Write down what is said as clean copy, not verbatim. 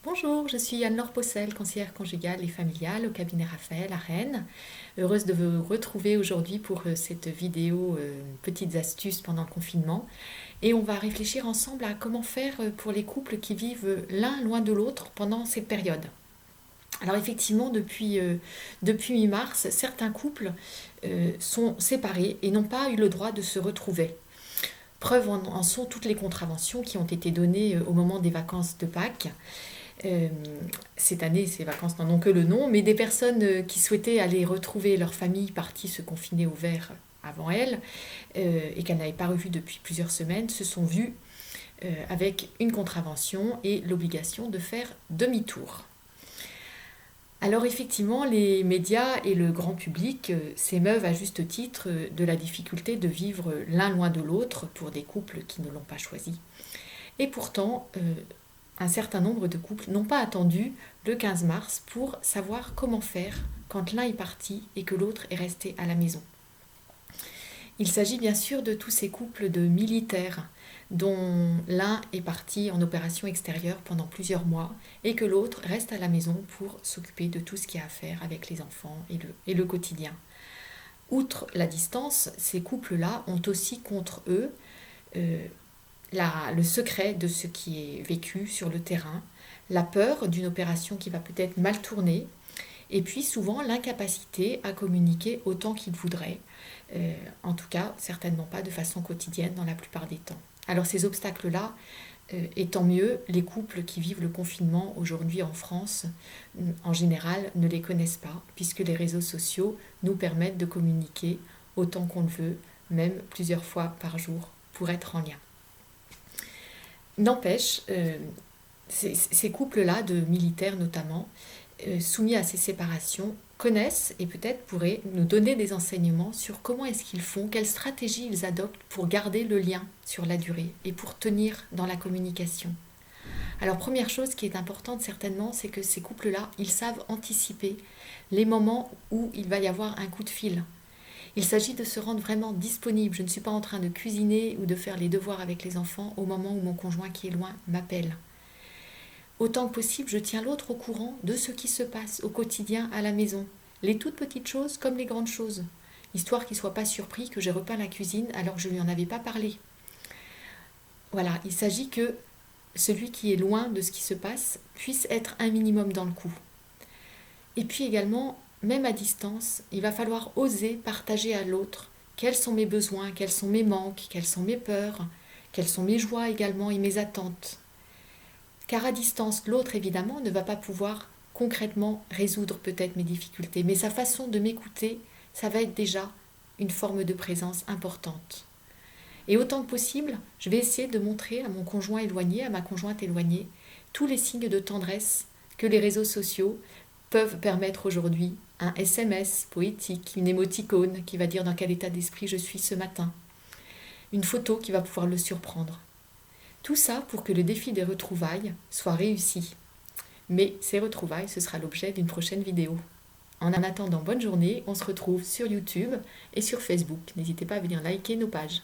Bonjour, je suis Anne-Laure Possel, conseillère conjugale et familiale au cabinet Raphaël à Rennes. Heureuse de vous retrouver aujourd'hui pour cette vidéo petites astuces pendant le confinement. Et on va réfléchir ensemble à comment faire pour les couples qui vivent l'un loin de l'autre pendant cette période. Alors effectivement, depuis mi-mars, certains couples sont séparés et n'ont pas eu le droit de se retrouver. Preuve en sont toutes les contraventions qui ont été données au moment des vacances de Pâques. Cette année, ces vacances n'en ont que le nom, mais des personnes qui souhaitaient aller retrouver leur famille partie se confiner au vert avant elles et qu'elles n'avaient pas revues depuis plusieurs semaines se sont vues avec une contravention et l'obligation de faire demi-tour. Alors effectivement, les médias et le grand public s'émeuvent à juste titre de la difficulté de vivre l'un loin de l'autre pour des couples qui ne l'ont pas choisi. Et pourtant, un certain nombre de couples n'ont pas attendu le 15 mars pour savoir comment faire quand l'un est parti et que l'autre est resté à la maison. Il s'agit bien sûr de tous ces couples de militaires dont l'un est parti en opération extérieure pendant plusieurs mois et que l'autre reste à la maison pour s'occuper de tout ce qu'il y a à faire avec les enfants et le quotidien. Outre la distance, ces couples-là ont aussi contre eux le secret de ce qui est vécu sur le terrain, la peur d'une opération qui va peut-être mal tourner, et puis souvent l'incapacité à communiquer autant qu'ils voudraient, en tout cas certainement pas de façon quotidienne dans la plupart des temps. Alors ces obstacles-là, et tant mieux, les couples qui vivent le confinement aujourd'hui en France, en général, ne les connaissent pas, puisque les réseaux sociaux nous permettent de communiquer autant qu'on le veut, même plusieurs fois par jour, pour être en lien. N'empêche, ces couples-là, de militaires notamment, soumis à ces séparations, connaissent et peut-être pourraient nous donner des enseignements sur comment est-ce qu'ils font, quelles stratégies ils adoptent pour garder le lien sur la durée et pour tenir dans la communication. Alors première chose qui est importante certainement, c'est que ces couples-là, ils savent anticiper les moments où il va y avoir un coup de fil. Il s'agit de se rendre vraiment disponible. Je ne suis pas en train de cuisiner ou de faire les devoirs avec les enfants au moment où mon conjoint qui est loin m'appelle. Autant que possible, je tiens l'autre au courant de ce qui se passe au quotidien à la maison. Les toutes petites choses comme les grandes choses. Histoire qu'il ne soit pas surpris que j'ai repeint la cuisine alors que je ne lui en avais pas parlé. Voilà, il s'agit que celui qui est loin de ce qui se passe puisse être un minimum dans le coup. Et puis également, même à distance, il va falloir oser partager à l'autre quels sont mes besoins, quels sont mes manques, quelles sont mes peurs, quelles sont mes joies également et mes attentes. Car à distance, l'autre évidemment ne va pas pouvoir concrètement résoudre peut-être mes difficultés, mais sa façon de m'écouter, ça va être déjà une forme de présence importante. Et autant que possible, je vais essayer de montrer à mon conjoint éloigné, à ma conjointe éloignée, tous les signes de tendresse que les réseaux sociaux peuvent permettre aujourd'hui. Un SMS poétique, une émoticône qui va dire dans quel état d'esprit je suis ce matin, une photo qui va pouvoir le surprendre. Tout ça pour que le défi des retrouvailles soit réussi. Mais ces retrouvailles, ce sera l'objet d'une prochaine vidéo. En attendant, bonne journée, on se retrouve sur YouTube et sur Facebook. N'hésitez pas à venir liker nos pages.